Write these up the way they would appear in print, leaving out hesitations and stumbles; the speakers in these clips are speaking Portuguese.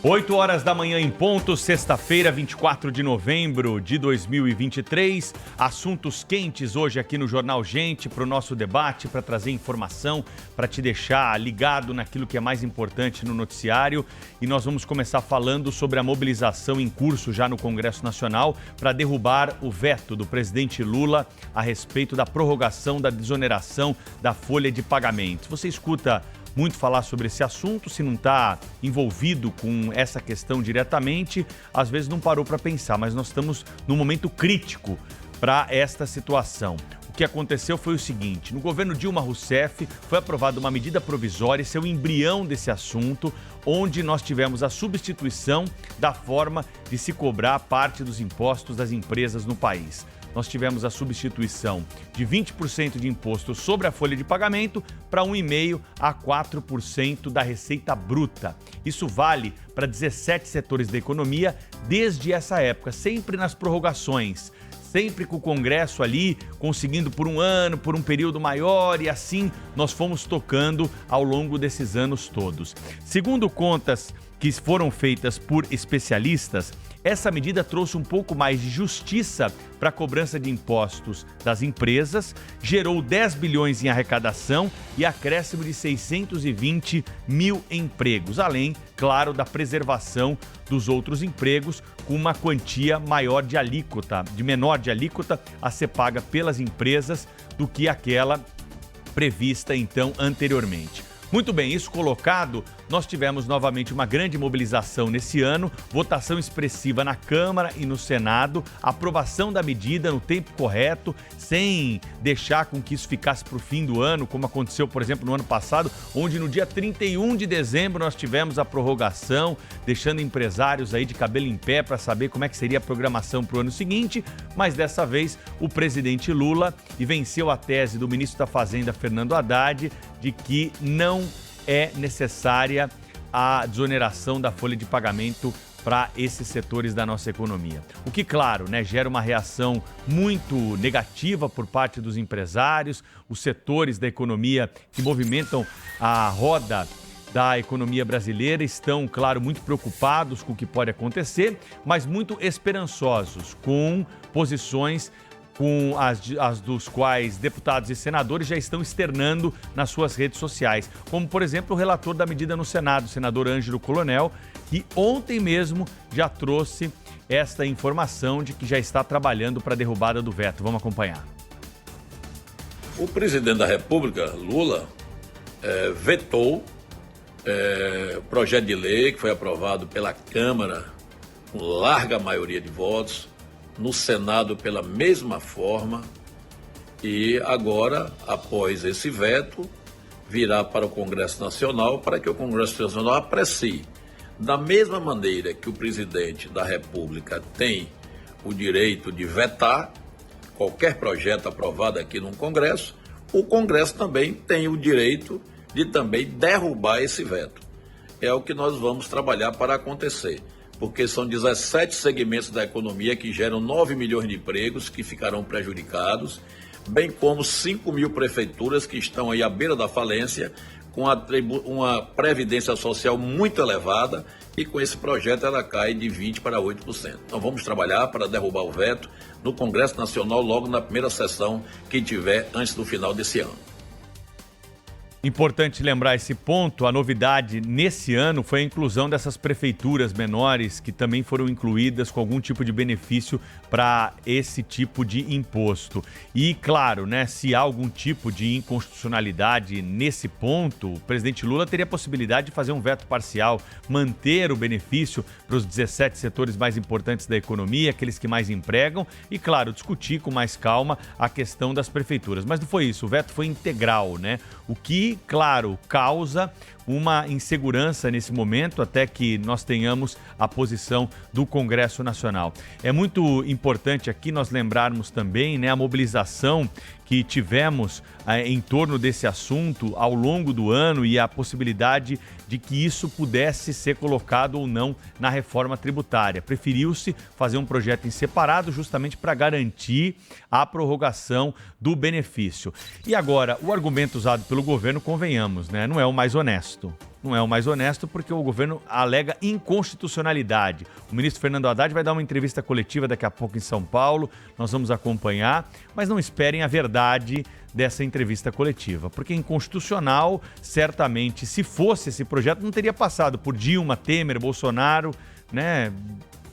8 horas da manhã em ponto, sexta-feira, 24 de novembro de 2023. Assuntos quentes hoje aqui no Jornal Gente para o nosso debate, para trazer informação, para te deixar ligado naquilo que é mais importante no noticiário. E nós vamos começar falando sobre a mobilização em curso já no Congresso Nacional para derrubar o veto do presidente Lula a respeito da prorrogação da desoneração da folha de pagamentos. Você escuta muito falar sobre esse assunto, se não está envolvido com essa questão diretamente, às vezes não parou para pensar, mas nós estamos num momento crítico para esta situação. O que aconteceu foi o seguinte: no governo Dilma Rousseff foi aprovada uma medida provisória, esse é o embrião desse assunto, onde nós tivemos a substituição da forma de se cobrar parte dos impostos das empresas no país. Nós tivemos a substituição de 20% de imposto sobre a folha de pagamento para 1,5% a 4% da receita bruta. Isso vale para 17 setores da economia desde essa época, sempre nas prorrogações, sempre com o Congresso ali conseguindo por um ano, por um período maior, e assim nós fomos tocando ao longo desses anos todos. Segundo contas que foram feitas por especialistas, essa medida trouxe um pouco mais de justiça para a cobrança de impostos das empresas, gerou 10 bilhões em arrecadação e acréscimo de 620 mil empregos, além, claro, da preservação dos outros empregos com uma quantia maior de alíquota, de menor de alíquota a ser paga pelas empresas do que aquela prevista então anteriormente. Muito bem, isso colocado, nós tivemos novamente uma grande mobilização nesse ano, votação expressiva na Câmara e no Senado, aprovação da medida no tempo correto, sem deixar com que isso ficasse para o fim do ano, como aconteceu, por exemplo, no ano passado, onde no dia 31 de dezembro nós tivemos a prorrogação, deixando empresários aí de cabelo em pé para saber como é que seria a programação para o ano seguinte, mas dessa vez o presidente Lula venceu a tese do ministro da Fazenda, Fernando Haddad, de que não é necessária a desoneração da folha de pagamento para esses setores da nossa economia. O que, claro, gera uma reação muito negativa por parte dos empresários, os setores da economia que movimentam a roda da economia brasileira estão, claro, muito preocupados com o que pode acontecer, mas muito esperançosos com posições com as dos quais deputados e senadores já estão externando nas suas redes sociais, como, por exemplo, o relator da medida no Senado, o senador Ângelo Coronel, que ontem mesmo já trouxe esta informação de que já está trabalhando para a derrubada do veto. Vamos acompanhar. O presidente da República, Lula, vetou o projeto de lei que foi aprovado pela Câmara com larga maioria de votos, no Senado pela mesma forma, e agora, após esse veto, virá para o Congresso Nacional para que o Congresso Nacional aprecie. Da mesma maneira que o presidente da República tem o direito de vetar qualquer projeto aprovado aqui no Congresso, o Congresso também tem o direito de também derrubar esse veto. É o que nós vamos trabalhar para acontecer, porque são 17 segmentos da economia que geram 9 milhões de empregos que ficarão prejudicados, bem como 5 mil prefeituras que estão aí à beira da falência, com uma previdência social muito elevada, e com esse projeto ela cai de 20% para 8%. Então vamos trabalhar para derrubar o veto no Congresso Nacional logo na primeira sessão que tiver antes do final desse ano. Importante lembrar esse ponto, a novidade nesse ano foi a inclusão dessas prefeituras menores que também foram incluídas com algum tipo de benefício para esse tipo de imposto. E claro, se há algum tipo de inconstitucionalidade nesse ponto, o presidente Lula teria a possibilidade de fazer um veto parcial, manter o benefício para os 17 setores mais importantes da economia, aqueles que mais empregam, e claro, discutir com mais calma a questão das prefeituras. Mas não foi isso, o veto foi integral, o que, claro, causa uma insegurança nesse momento até que nós tenhamos a posição do Congresso Nacional. É muito importante aqui nós lembrarmos também, a mobilização que tivemos em torno desse assunto ao longo do ano e a possibilidade de que isso pudesse ser colocado ou não na reforma tributária. Preferiu-se fazer um projeto em separado justamente para garantir a prorrogação do benefício. E agora, o argumento usado pelo governo, convenhamos, não é o mais honesto. não é o mais honesto, porque o governo alega inconstitucionalidade. O ministro Fernando Haddad vai dar uma entrevista coletiva daqui a pouco em São Paulo, nós vamos acompanhar, mas não esperem a verdade dessa entrevista coletiva, porque inconstitucional, certamente, se fosse esse projeto, não teria passado por Dilma, Temer, Bolsonaro, né?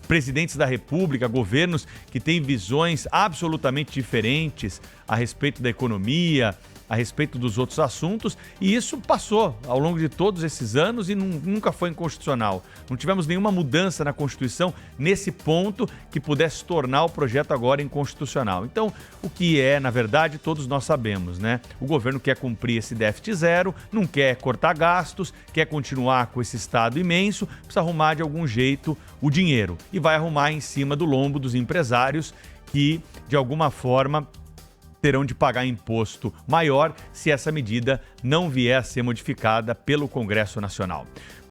Presidentes da República, governos que têm visões absolutamente diferentes a respeito da economia, a respeito dos outros assuntos, e isso passou ao longo de todos esses anos e nunca foi inconstitucional. Não tivemos nenhuma mudança na Constituição nesse ponto que pudesse tornar o projeto agora inconstitucional. Então, o que é, na verdade, todos nós sabemos, né? O governo quer cumprir esse déficit zero, não quer cortar gastos, quer continuar com esse Estado imenso, precisa arrumar de algum jeito o dinheiro. E vai arrumar em cima do lombo dos empresários que, de alguma forma, terão de pagar imposto maior se essa medida não vier a ser modificada pelo Congresso Nacional.